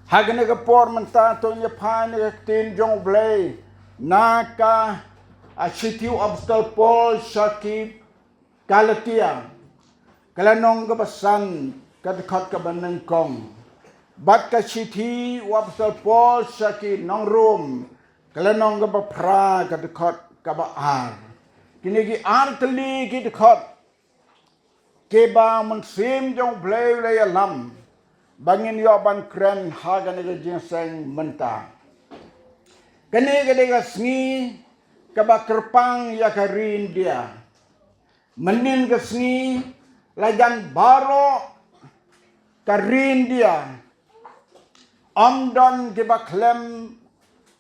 Hagana ka por manta to nya pan ka tin jong blay. Naka a sitiu abstal Paul Shakib Galatia. Kalanong ka basan kadkot ka banang kong. Bat ka siti abstal Paul Shakib nong room. Kalanong ka bapra kadkot ka ba ar. Kinigi ar tali kadkot. Keba mensim jong blay lay alam. Bangin yo ban kren hagan ga jinseng menta. Kene ga sngi kaba kerpang ya karin dia. Menin ga sngi lajan baro karin dia. Amdan keba klem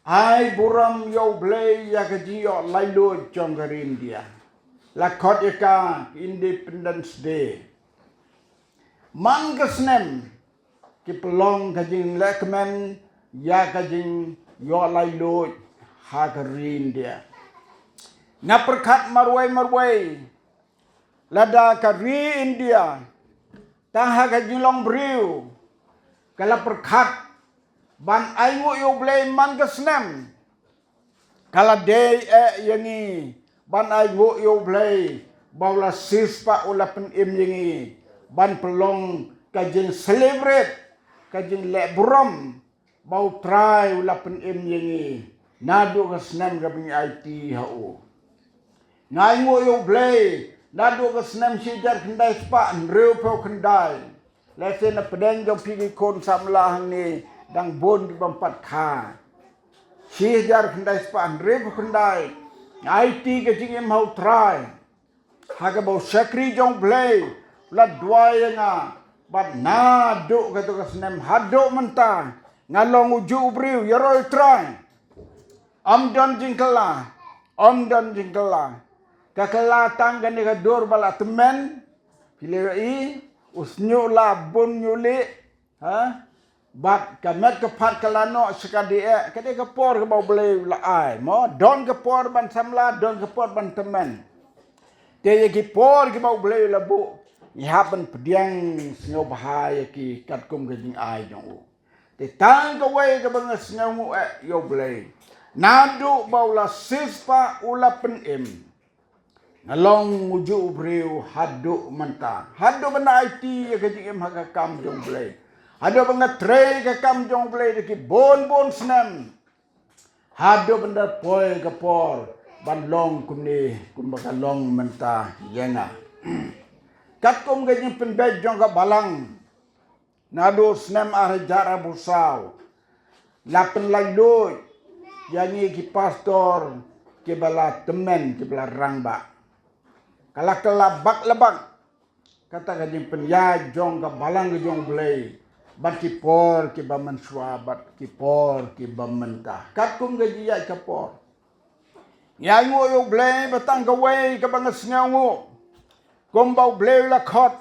ai buram yo blay ya ga jiyo lailo jong karin dia. Lakot yaka Independence Day. Man ga snem kipelong kajing lekmen ya kajing yo lailo hakarin dia ngaperkat marwai lada kari India taha kajing long briu kala perkat ban aimu yo blay man kesnem kala day yangi ban aimu yo blay bawla sispa ulapen yangi ban pelong kajing celebrate kajing le buram bau try ulapen yangi nadu ka snem ka bing IT hau ngai ngo yo blay nadu ka snem sijar kendai spa nreu po kendai lesen na pedeng jong pigi kon samlah ni dang bon di bampat kha sijar kendai spa nreu po kendai IT kajing em hau try haga bau sakri jong blay la dwai nga bat nado kata kasnem hado mentah ngalong uju ubriu yaroi try amdan jingkala kakala tanggan ni kador bala temen pilai usnyu la bon nyuli ha bat kamet kepat kalano sekadi kade kapor ke bau beli la ai mo don kapor ban samla don kapor ban temen te ki por ke bau beli la bu Ihapan pediang sengau bahaya ki katkum ke jing ai jong u. Te tang ke wei ke bang sengau yo blay. Nadu baula sispa ula pen em. Ngalong uju briu hadu menta. Hadu benda IT ke jing em haka kam jong blay. Hadu benda tray ke kam jong blay de ki bon senam. Hadu benda poi ke por ban long kumni kum baka long menta yenga. Katkum gajing penbej jong ka balang. Nado snem arjara busau. Lapen laidoi. Yangi ki pastor ke bala temen ke bala rangba. Kala kala bak lebak. Kata gajing penja jong ka balang ke jong belai. Bat ki por ke bamen suabat ki por ke bamenta. Katkum gaji ya ke por. Yangu yo belai batang kawai ke bangas ngawu. Kombau bleu la khot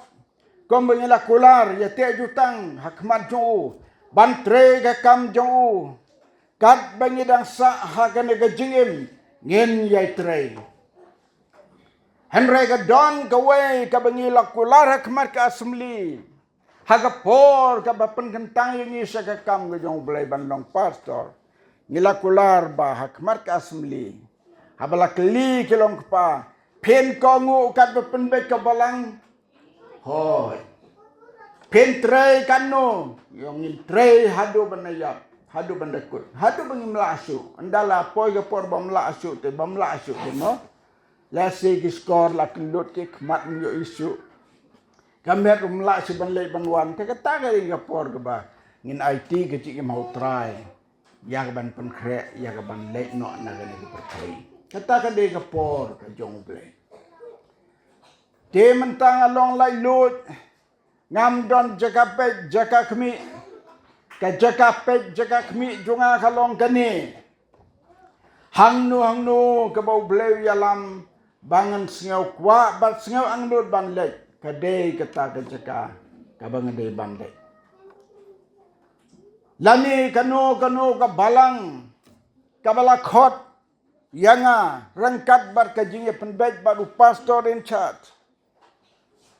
kombau la kular ya te jutang hakmat jo bantre ga kam jo kat bangi dang sa hakan ga jingim ngin yai tre henre ga don ga wei ka bangi la kular hakmat ka assembly haga por ka bapen kentang yang isa ka kam ga jong blai bandong pastor ngila kular ba hakmat ka assembly habala kli kilong pa pen kongu kat berpenbek ke balang hoi pen tray kanu yang in tray hadu benayap hadu bendekut hadu bengi melasu andala poi ke por bam melasu te no la se ki skor la kelut ke khmat yo isu kamet melasu ban le ban wan te kata ke ke por ke ba ngin IT ke ci mau try ya ban pen kre ya ban le no na ke ke pertai kata ke de ke por ke jong ble te mentang along lai lut ngam don jakapet jakakmi ka jakapet jakakmi junga kalong kani hangnu ke bau bleu yalam bangan sengau kwa bat sengau angnut ban lek ka de kata ke jaka ka bangan de ban lek lani kanu ka balang ka bala khot yanga rangkat bar ka jinge penbej baru pastor in charge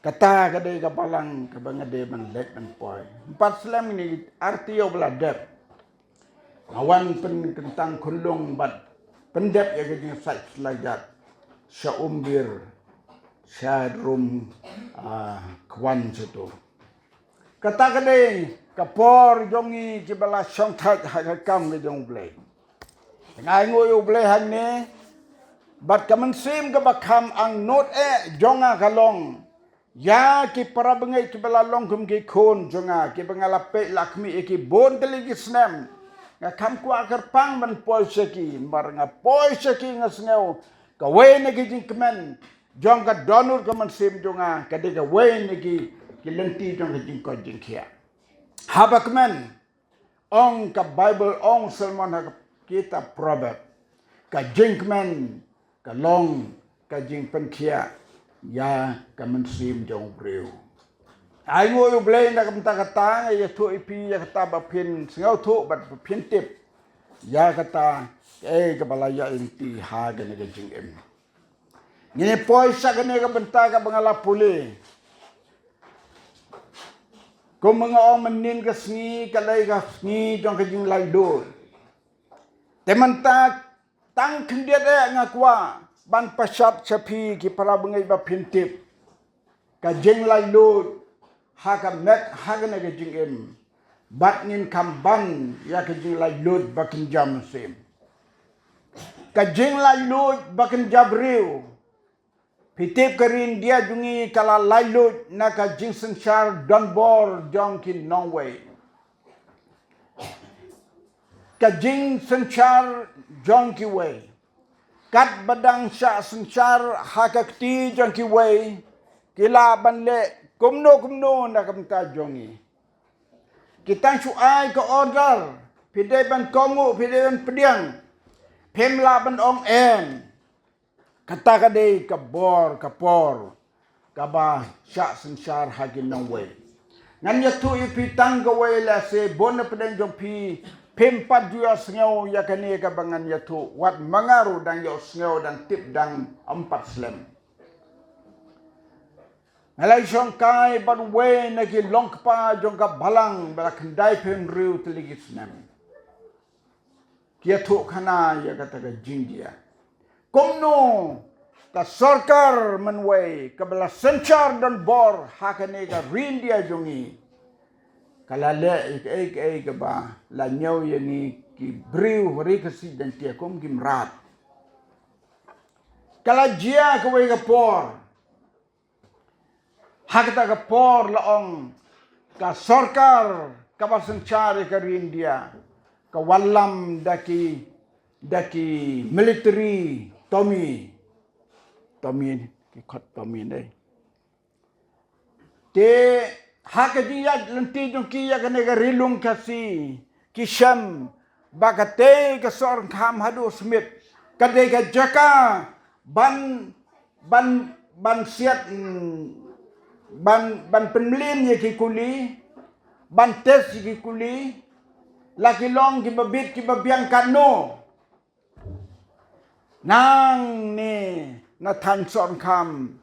Kata kadai kapalang kabangade manlek man poy. 4 selam ini arti yo beladap. Awan pen kentang kulung bat pendep ya gajing sat selajat. Syaumbir syadrum kwan situ. Kata kadai kapor jongi kibala syong tat hakam ke jong blay. Ngai ngoyo blay han ne bat kamansim ke bakam ang not jonga kalong. Ya ki para bengai ki belalong kum ki kon jonga ki bengalape lakmi ki bon teligi snem nga kam ku akar pang man poi seki mar nga poi seki nga sneu ka we ne ki jing kemen jong ka donur ka man sim jonga ka de ka we ne ki lenti jong ka jing ko jing kia haba kemen ong ka bible ong sermon ha kita proverb ka jing kemen ka long ka jing pen kia ya kamen sim jong breu ai ngoi blei na kam ta kata ya thu ipi ya kata ba pin singau thu bat pin tip ya kata ka balaya inti ha ga ne jing em ni poisa ga ne ga benta ga bangala puli ko mga ong menin ga sngi ka lai ga sngi jong ka jing lai do temanta tang khndiat nga kwa ban pasat sapi ki para bengai ba pintip ka jeng lai lo ha ka met ha ga na ga jing em bat ngin kam ban ya ka jing lai lo ba kin jam sim ka jeng lai lo ba kin jabriu pitip karin dia jungi kala lai lo na ka jing sanchar don bor jong kin nong way ka jing sanchar jong ki way kat badang sya sanchar hakakti jong ki way kila banle kumno na kamta jongi kitang suai ka order pide ban kongu pide ban pediang pemla ban ong en kata kadai kabor kapor kaba sya sanchar hakin nong way ngan yatu ipitang ka way la se bona pedang jong pi pempat jua sengau ya kani ka bangan yatu wat mangaru dang yo sengau dan tip dang 4 slem ngalai song kai ban we na ki longpa jong ka balang bala kendai pen riu teligi snam kia tu kana ya kata ka jindia komno ka sarkar manway ka bala sanchar dan bor hakane ka rindia jongi kalale ek ba la nyau yani ki briu ri kasi dan tia kom ki mrat kala jia ka we ka por hakata ka por la ong ka sarkar ka basanchare ka India ka walam daki military Tommy ki khot Tommy dai te hakadiya lanti jong kiya kane ga rilung kasi kisham bagate ka sor kham hadu smith kade ga jaka ban siat ban penlin ye ki kuli ban tes ki kuli laki long ki babit ki babiang kano nang ni na tan sor kham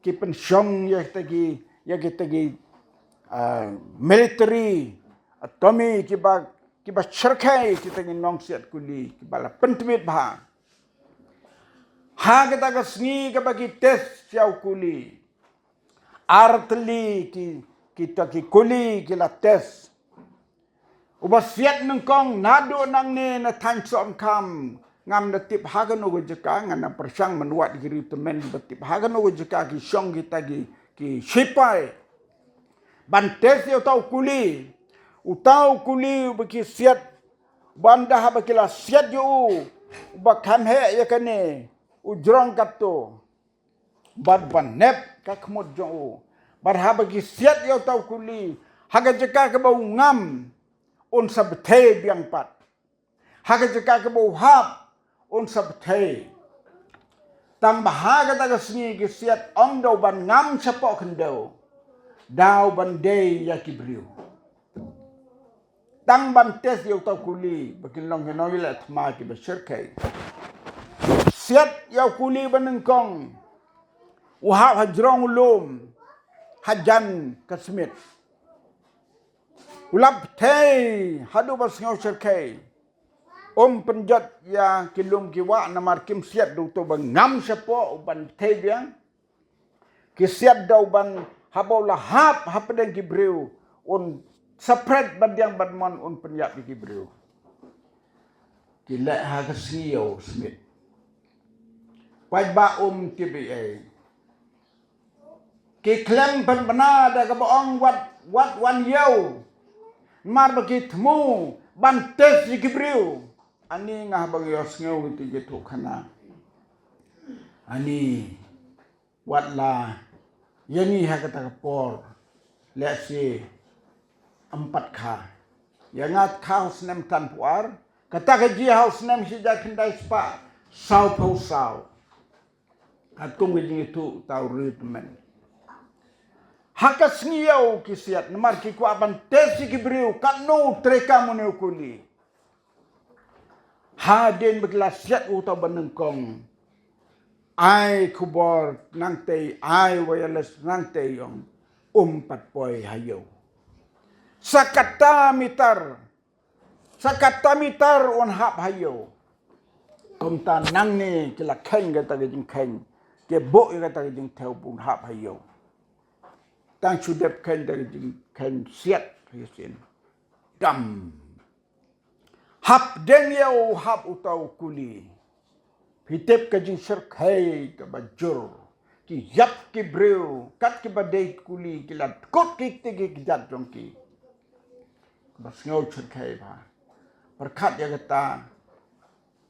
ki pen shong ye tagi military Tommy kiba cerkai kita ngin nong siat kuli kibala pentimit bah ha kita ka sngi ka bagi tes siau kuli artli kita ki kuli kila tes uba siat nengkong nado nang ne na tan som kam ngam na tip hagan no jeka ngana persang menuat giri temen betip hagan no jeka ki syong kita ki sipai bantes yo tau kuli utau kuli baki siat banda ha bakila siat yo bakam he ya kane ujrong kapto bad banep ka khmod jo bar ha baki siat yo tau kuli haga jeka ka bau ngam on sabthe biang pat haga jeka ka bau hap on sabthe tang bahaga ta sni ki siat ong do ban ngam chapo khndo daw bandai ya kibriu tang ban tes yo tau kuli bakin long no ila thma ki basirkai siat yo kuli banengkong uha hajrong lum hajan kasmit. Ulap tei hadu bas ngau serkai. Penjat ya kilum kiwa namar kim siat du to bang ngam sepo ban tei biang. Kisiat dau ban habau lahap hapedeng kibriu un spread badiang badman un penjat kibriu. Kila ha kasio smit. Pai ba TBA. Ki klem pen benar da ka boong wat wan yau. Mar bagi temu bantes di kibriu. Ani ngah bagi osngeu itu gitu kana. Ani watla yani ha kata kapor. Let's say 4 kha. Yangat khaus nem tan puar. Kata ke ji haus nem si ja kendai spa. Sau pau sau. Atung itu tau ritmen. Hakas ngiyau kisiat namar ki ku aban tesi kibriu kanu treka muneu kuli. Haden beglasiat utau benengkong. Ai kubor nangtei ai wireless nangtei yong 4 poi hayo. Sakata mitar on hap hayo. Komta nang ni kila keng kata ke jing keng. Ke bo kata ke jing teu pun hap hayo. Tang sudap ken dari ken siat hisin dam hap den yau hap utau kuli hitep ka jing serkai ka bajur ki yap ki breu kat ki badai kuli kilat kot ki tigi kijat jongki bas ngau serkai ba perkat ya kata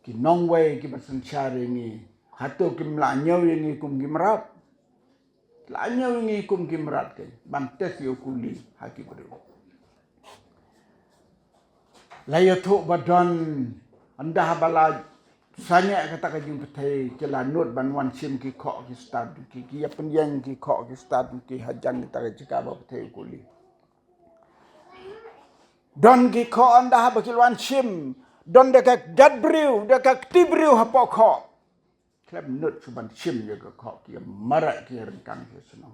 ki nongwei ki basan syari ni hatu ki mlanyau ini kum gimrat Lanya wingi kum kimrat ke bantes yo kuli haki beri. Layo tu badan anda bala sanya kata kajing petai celanut banwan sim ki kok ki stad ki penjang ki kok ki stad ki hajan kita jika ba petai kuli. Don ki kok anda bakilwan sim don dekat gadbriu dekat tibriu hapok kok. Klem nut suban sim juga kok kia marak kia rengkang kia senang.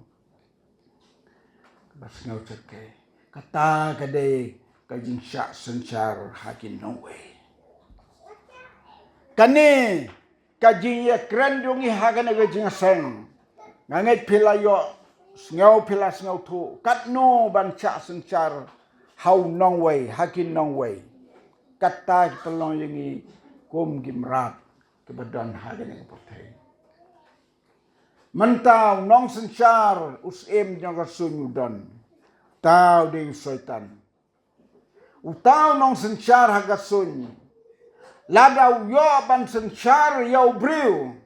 Bas ngau cerke. Kata kadai kajing syak sencar hakin nongwe. Kani kajing ya keren dungi hakan kajing seng. Nganget pila yo ngau pila ngau tu. Kat no ban syak sencar hau nongwe hakin nongwe. Kata pelong yangi kum gimrat. Kebadan hagan yang pertai. Mentau nong sencar usim yang kesunyudan. Tau ding syaitan. Utau nong sencar hagasun. Ladau yo ban sencar yau briu.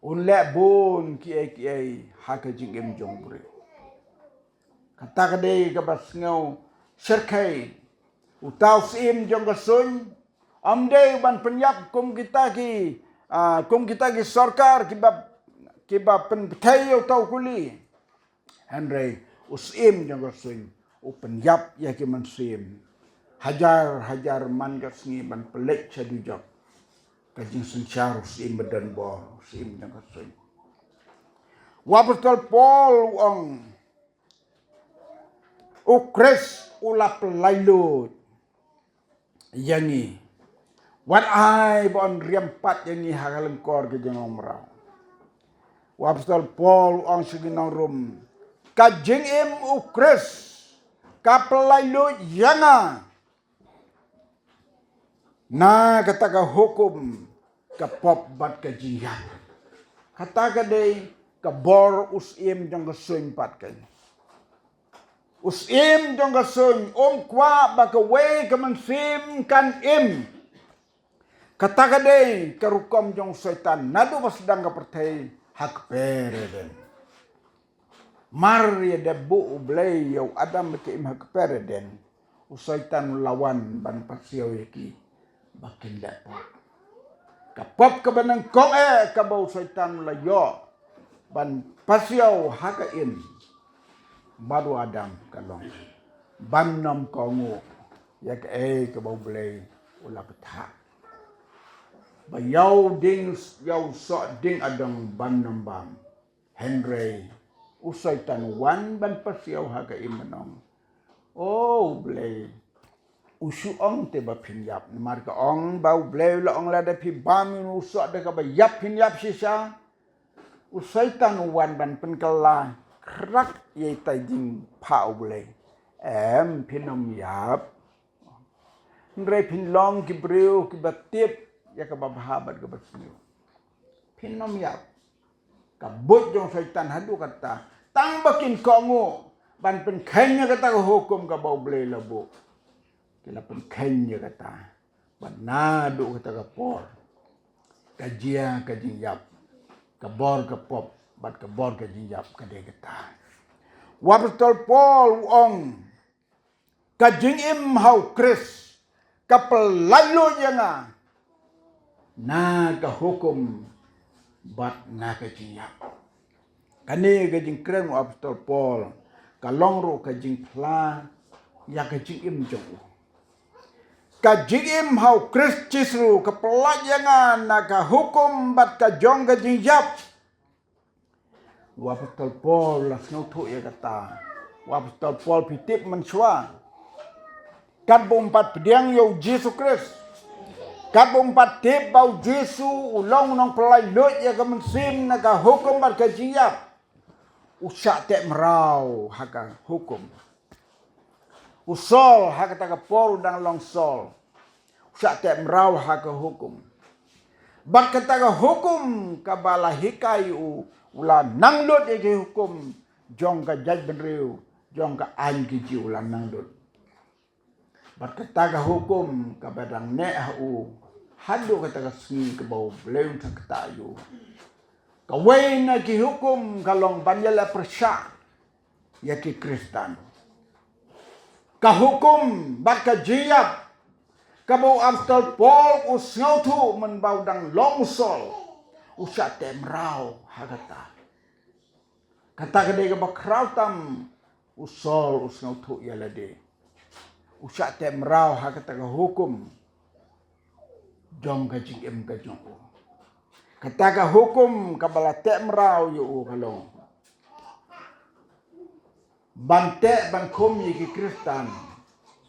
Unlek bun kiai haga jingim jong briu. Kata kadai kabas ngau serkai. Utau sim jong kesun. Amde ban penyap kum kita ki sarkar kibab pentai atau kuli. Henry usim jang rasul penyap ya ki mansim. Hajar man gasngi ban pelek cadujak. Kajing sencar usim badan bo usim jang rasul. Wapostol Paul ang ukres ulap lailut. Yani Wat ai bon riampat yang ni hagalengkor ke jengong merau. Wapstol Paul ang siginang rum. Kajing ukres. Kapelai lu yanga. Na kata hukum. Kapop bat kajing yang. Kata kadai kabor usim jang kesuing pat kan. Usim jang kesuing. Kwa bakawe kemensim kan im. Kata kadai kerukom jong syaitan nadu sedang kepertai hak pereden. Mar ya debu ublay yau adam bekim hak pereden. Syaitan lawan ban pasiau yaki bakin dapot. Kapop kebenang kong kabau syaitan layo ban pasiau hakain. Baru adam kalong. Ban nam kongu yak kabau blay ulah petak. Bayau ding yau sok ding adang ban nambang Henry Usaitan wan ban pasiau haga imanong. Oh blay. Usu ong te ba pinyap. Marka ong bau blay la ong lada pi bamin usu ada ka ba yap pinyap sisa. Usaitan wan ban penkala krak ye tai jing pau blay. Pinom yap. Nrai pin long ki breu ki batip ya ka ba bahabat ka basniu. Pinom yap. Kabut jong syaitan hadu kata. Tang bakin kongo. Ban pen kenya kata hukum ka bau blay labo. Kila pen kenya kata. Ban nadu kata ka por. Kajia ka jingyap. Kabor ka pop. Bat kabor ka jingyap ka de kata. Wapstol Paul ong. Kajing im hau Chris. Kapelalu janga. Na ka hukum. Bat na ka jingyap. Kani ka jing kren Wapstol Paul. Kalong ro ka jing pla. Ya ka jing im jong. Ka jing im hau Chris cisru. Kapelajangan na ka hukum. Bat ka jong ka jingyap. Wapstol Paul lah snotu ya kata. Wapstol Paul pitip mensua. Kat bompat pediang yo Yesus Kristus. Kat bompat tip bau Yesus ulong nong pelai lut ya ka mensim na ka hukum bat ka jiap. Usak tek merau haka hukum. Usol haka ta ka por udang long sol. Usak tek merau haka hukum. Bat kata ka hukum ka bala hikai ula nang lut ya ke hukum. Jong ka jaj benriu. Jong ka an ki ji ula nang lut. Bat kata ka hukum ka badang ne hu. Hadu kata ka sni ke bau bleun ta kata yu. Ka wei na ki hukum kalong banjala persya. Ya ki Kristen. Ka hukum bat ka jiap. Ka bau Apostol Paul usngau tu men bau dang long sol. Usak temrau hagata. Kata ka de ka bakrau tam usol usngau tu ya lade. Usak temrau hagata ka hukum. Jong ka jing em ka jong. Kata ka hukum ka bala temrau yu kalong. Bante bangkom ye ki Kristen.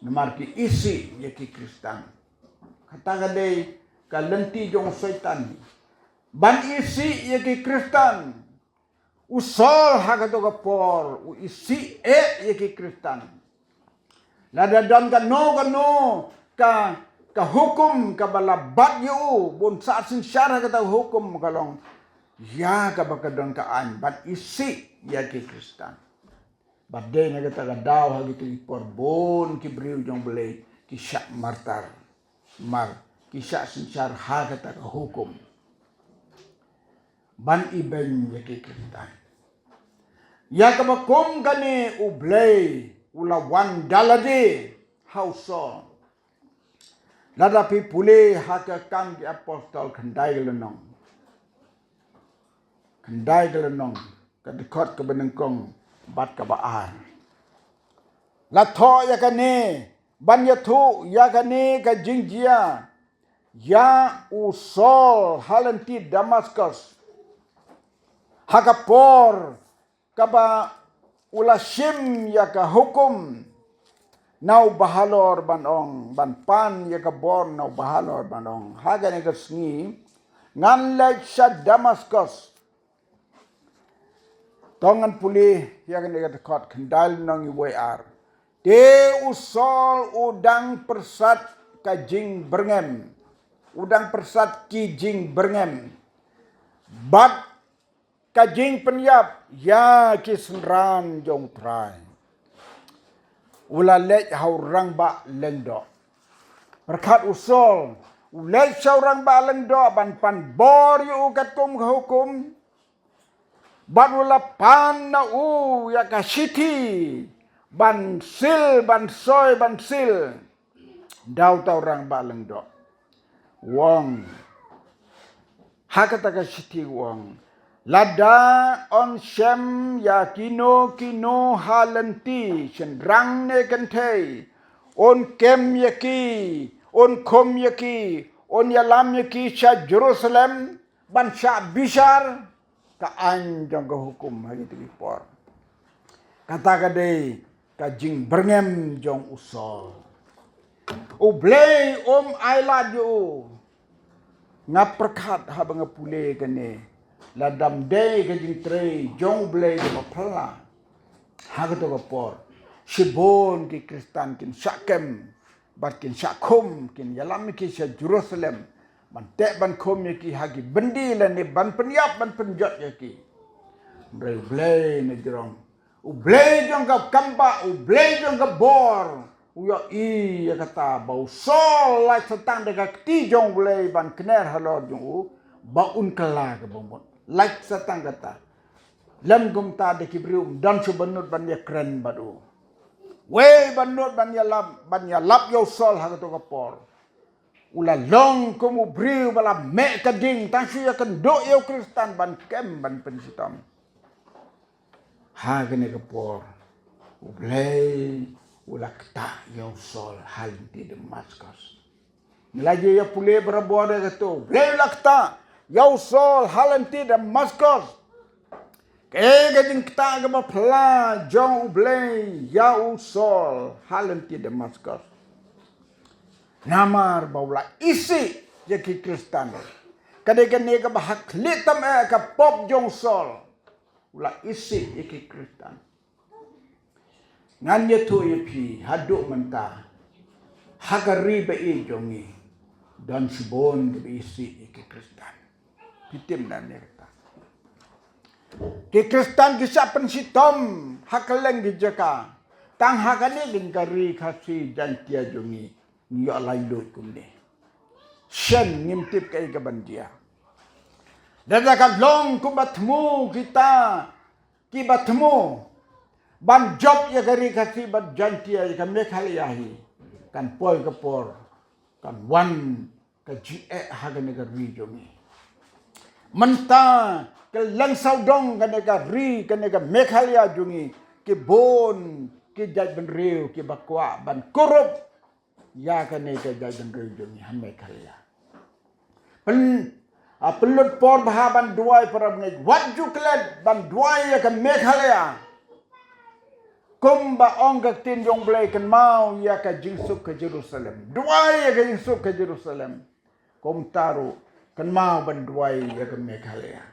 Namar ki isi ye ki Kristen. Kata ka de ka lenti jong syaitan. Ban isi ye ki Kristen. Usol hagato ka por. U isi ye ki Kristen. Lada dan ka no ka hukum ka balabat yu. Bun saat sinsyara kata hukum kalong. Ya ka bakadon ka an. Ban isi ye ki Kristen. Badai na kata ka daw hagito ipor. Bun ki briu jong belay. Ki syak martar. Ki syak sinsyara hagata ka hukum. Ban iben ya ki Kristen. Ya kabakom gani ublay ulawan dalade hauso. Ladapi pulih haka kang di apostol kendai gelenong. Kendai gelenong kadekot ke benengkong bat kabaan. Latho ya kane ban ya tu ya kane ka jingjia. Ya usol halenti Damaskus. Hakapor kaba ulasim ya ka hukum nau bahalor banong ban pan ya ka bor nau bahalor banong haga ne kasni ngan lek sa Damaskus tongan pulih ya ka ne ka kendal nang iwar de usol udang persat ka jing berngem udang persat ki jing berngem bat kajing penyap ya kisran jong trai. Ula lek haurang ba lengdo. Berkat usol. Ulek saurang ba lengdo ban pan bor yu kat kum ka hukum. Ban ula pan na ya ka siti. Ban sil ban soy ban sil. Daw taurang ba lengdo. Wong. Hakata ka siti wong. Lada on shem ya kino halenti sendrang ne kentei on kem yaki on kom yaki on yalam yaki sa Jerusalem ban sa bishar ka anjong ka hukum hari tu por Kata kadai kajing berngem jong usol. Ublay aila jo. Ngaperkat haba ngapule kene. Ladam day kajing tre jong blay de mapala. Haga to kapor. Shibon ki Kristan kin syakem. Bat kin syakum kin yalam ki sya Jerusalem. Ban tek ban kom ki hagi bendi lan ni ban penyap ban penjot ki. Blay ne jerong. Ublay jong ka kamba, ublay jong ka bor. Uya ya kata bau sol lai setang dekat ti jong blay ban kener halor jong baun kala ke bombon. Lai setang kata. Lem gum ta de kibrium dan subenut ban ya keren badu. We banut ban ya lap yo sol ha to kapor. Ula long kumu briu bala me kading tangsi ya kendok yo Kristen ban kem ban pensitam. Ha gene kapor. Ublay ula kta yo sol hal di Damaskus. Nelaji ya pule berbuat kata. Ublay ula kta yo sol hal di Damaskus. Kaya kading kta gama pla jong ublay ya sol hal di Damaskus. Namar baula isi ya ki Kristen. Kadang-kadang ka bahak litam ka pop jong sol. Ula isi iki Kristen. Nganya tu ipi haduk mentah. Hagari be jongi dan sibon be isi iki Kristen. Pitim dan kata. Ki Kristen kisah pensitom hakaleng dijaka. Tang hakane gengkari kasi jantia jongi. Nyo lailut kumne. Shen ngimtip kay kabandia. Dadakan long kubatmu kita kibatmu ban job ya gari kasi bat jantia ya kami kaliahi kan pol kapor kan wan ka GE haga negari jomi menta ke langsau dong ka negari ka mekhalia jungi ke bon ke jaj ben riu ke bakwa ban korup ya ka jaj ben riu jungi hamme khalia pelut por bahaban duai para mengai waju keled ban duai ya ke Meghalaya kumba onggak tin jong blay kan mau ya ke jingsuk ke Jerusalem duai ya ke jingsuk ke Jerusalem kum taru kan mau ban duai ya ke Meghalaya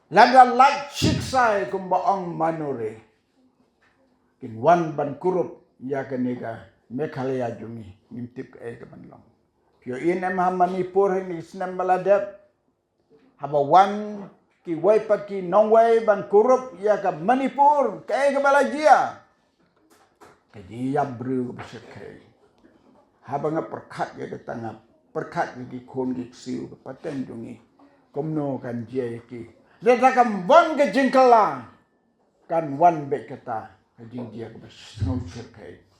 lada lak siksai kumba ong manure kin wan ban kurup ya ke nega Meghalaya jungi ngintip ke ban long Pyo inem ha Manipur ni isnem baladep. Haba wan ki waipat ki nongway ban kurup ya ka Manipur kay ka balajia. Kadi yabru ka besekay. Haba nga perkat ya ka tangap. Perkat ya ki kon ki siu ka paten dungi. Komno kan jia ki. Data kam wan ka jingkala. Kan wan be kata. Kajing jia ka besekay.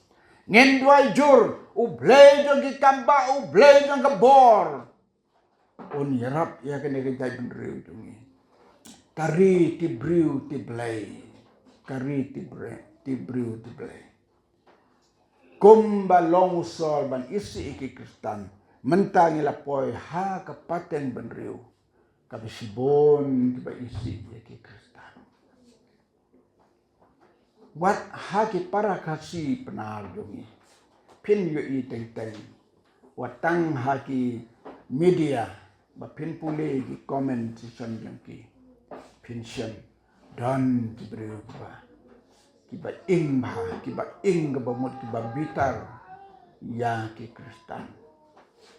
Ngendway jur, ublay jong ki kamba, ublay jong ka bor. On yarap ya kene kajay benriu jongi. Kari ti briu ti blay. Kari ti briu ti blay. Kumba long sol ban isi iki Kristen. Mentang ilapoy ha kapaten benriu. Kabisibon kiba isi iki Kristen. Wat haki para kasi penar jongi. Pin yu i teng-teng. Watang haki media. Ba pin pule ki comment section jongi. Pension. Dan diberi kiba. Kiba ing bah. Kiba ing kebamut kiba bitar. Ya ki Kristen.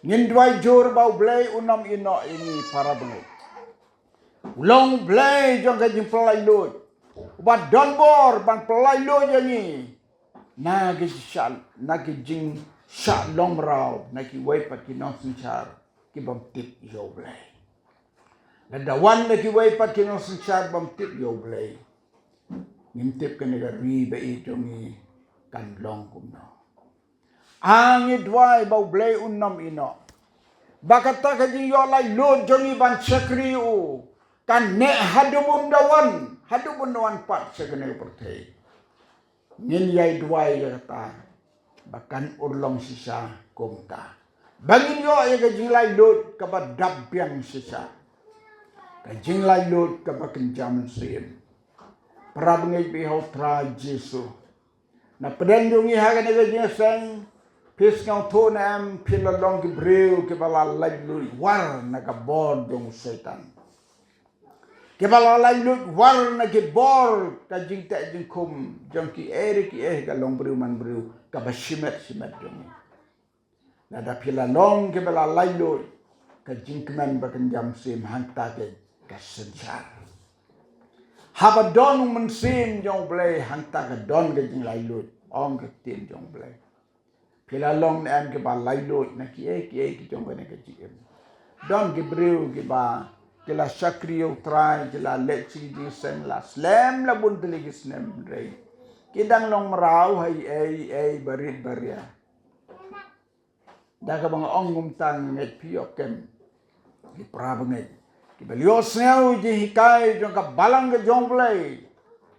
Ngindway jur bau blay unam ino ini para bengit. Ulong blay jong kajing pelai lut. Ubat donbor ban pelai lo jangi. Nagi jing syak long rau. Nagi waipat ki nong sencar. Ki bam tip yo blay. Nadawan nagi waipat ki nong sencar bam tip yo blay. Ngintip ka negari ba ito ni kanlong kumno. Angit wai bau blay unam ino. Bakata ka jing yo lai lo jangi ban sekri u. Kan ne hadubun dawan. Hadu bunuan pat segenai pertai. Ngin yai duai kata. Bahkan urlong sisa kumta. Bangin yo ya kajinglai lut kabat dabbiang sisa. Kajinglai lut kabat kenjam sim. Prabengai bihau tra Jesu. Na pedendungi hagan ega jingseng. Pis ngau tu na am pilalong ki breu ki bala lailui war na ka bor jong setan. Ki bala lailui war na ki bor ka jing tak jing kum jong ki ka long breu man breu ka basimet simet jong. Na da pilalong ki bala lailui ka jing keman bakan jam sim hangta ke ka sencar. Haba don mensim jong blay hangta ka don ke jing lailui ong ke tin jong blay. Pilalong na am ke ba lailui na ki jong bane ke jing. Don ke breu ke ba ke la sakriyo try ke la lechi di sen la slam la bun teligi snem rei. Kidang long merau hai barit baria. Daga bang ongum tang nget piok kem. Ki prabengai. Ki belios ngau ji hikai jong ka balang ke jong blay.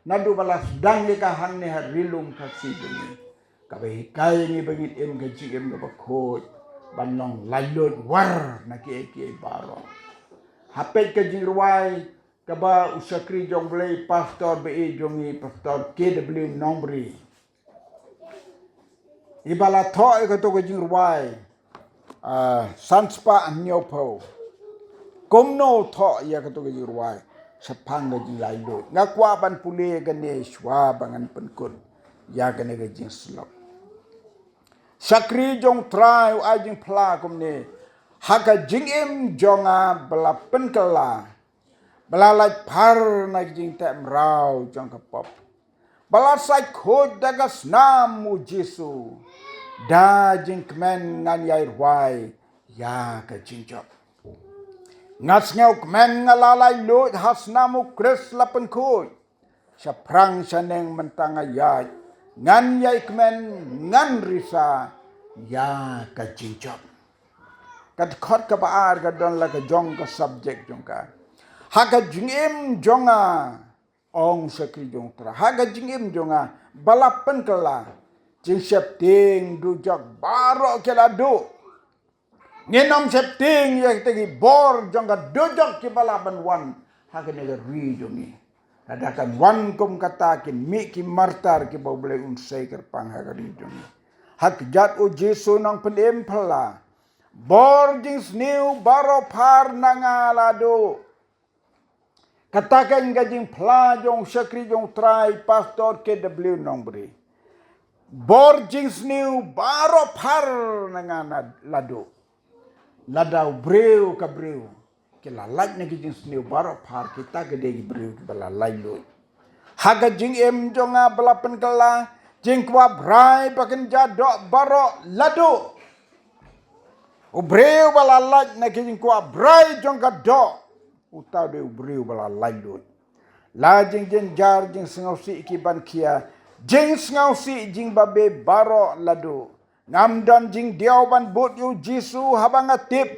Nadu balas dang ke ka han ne harilum ka siduni. Ka be hikai ni bangit em ke jigem ka bakot. Banong lailot war na ki baro. Hapet ke jingruai ka ba usakri jong blay pastor be jongi pastor KW Nombri. Ibala tho ka to ke jingruai. Sanspa nyopo. Komno tho ya ka to ke jingruai. Sapang ke jing lailot. Ngakwa ban pule gane shwa bangan penkun. Ya gane ke jing slop. Sakri jong trai ajing pla kumne. Haka jing im jonga bela penkela. Bela lai par na jing tak merau jong kapop. Bela sai khod dagas namu Jesu. Da jing kemen ngan yai rwai. Ya ka jing jok. Ngas ngau kemen ngalalai lut has namu Kris lapen khod. Saprang saneng mentang ayat. Ngan yai kemen ngan risa. Ya ka jing jok. Kat khot ka baar ka don la ka jong ka subject jong ka. Haga jingim jonga ong sakri jong tra. Haga jingim jonga balapan kala. Jing septing du jok baro ke la du. Ngenom septing ya tegi bor jong ka du jok ki balapan wan. Haga nega ri jongi. Adakan wan kum katakin mi ki martar ki bau boleh unsai kerpang haga ri jongi. Hak jat o Jesu nang penem pala. Bor jing sniu baro par nangalado. Katakan gajing pla jong sakri jong trai pastor KW Nombri. Bor jing sniu baro par nangalado. Ladau breu ka breu. Kila laj na gajing sniu baro par kita gede breu bala lailo. Haga jing em jonga belapen kala jing kwa brai baken jadok baro lado. Ubreu bala laj na kijing kwa brai jong ka do. Utau de ubreu bala laj lut. La jing jar jing sengau si iki ban kia. Jing sengau si jing babe baro ladu. Ngam dan jing diau ban but yu Jesu habang atip.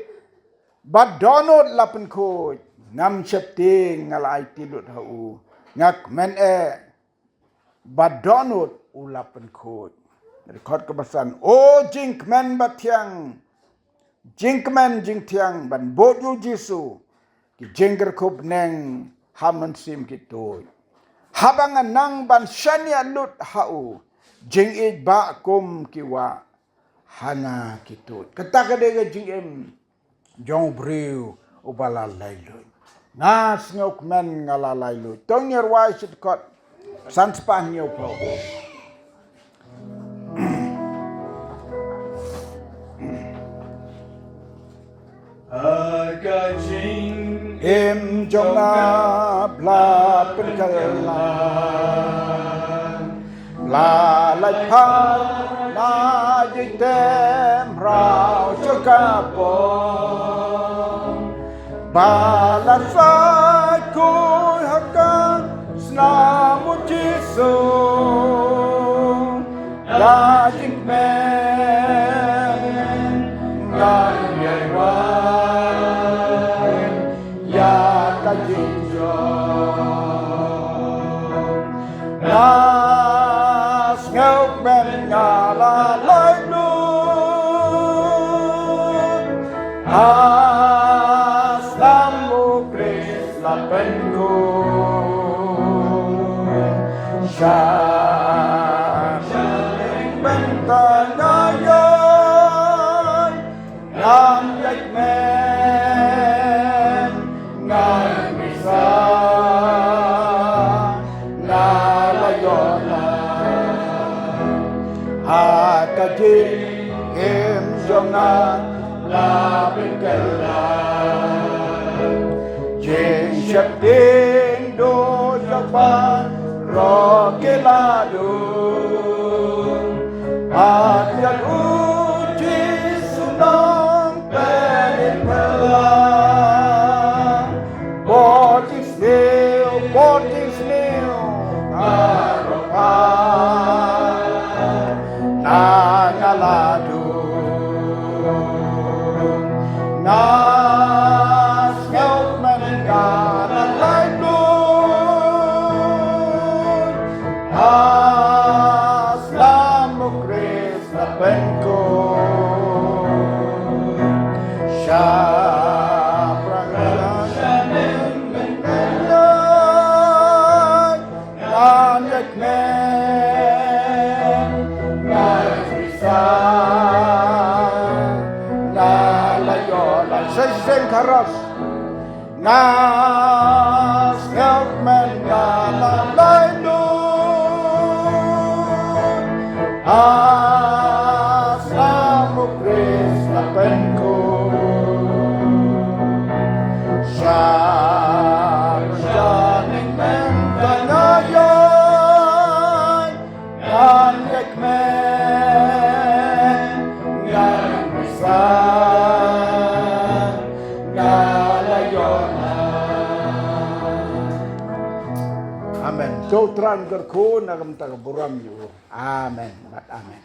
Badonot lapen koj. Ngam septing ngalai tilut hau. Ngak men badonot ulapen koj. Rekod kebasan. O jing men batiang. Jingkeman jing tiang ban boju Jesu ki jengger kup neng hamen sim kitoi. Habangan nang ban shania lut hau jing it ba kum kiwa hana kitoi. Kata kadega jing em jong breu ubala lailoi. Ngas ngok men ngala lailoi. Tong yer wai sit kot sanspa nyau po. Agajing Im jonga bla penkalan la lai pa na jitem rau cakapong balasai ku hakan snamu Jesu la jing men ngan yai wa Nas ngọc bên nhà là lối luôn As namu Kris la penku Syaling bentangayan Ngam yạch men Ngam bisa Ngalayola Hakajin Im jonga Labin kelam Jeng syap ding do japan Roke ladu Ajar uji sunong Perin pelang Boarding snail Karopan Nangaladu Nas ngelt menenggaran lalu Aslamu Krishna penko Syaprangalan menenggaran Nanyak men Nagrisan Nalayolan Sesen karas Nas ngelt menenggaran lalu Aslamu Krishna penko Syarjaning mentangayan Nanyak men Ngam bisa Ngalayonan Amen. Châu tran cơ khô nà cầm tà buram yu. Amen. Amen.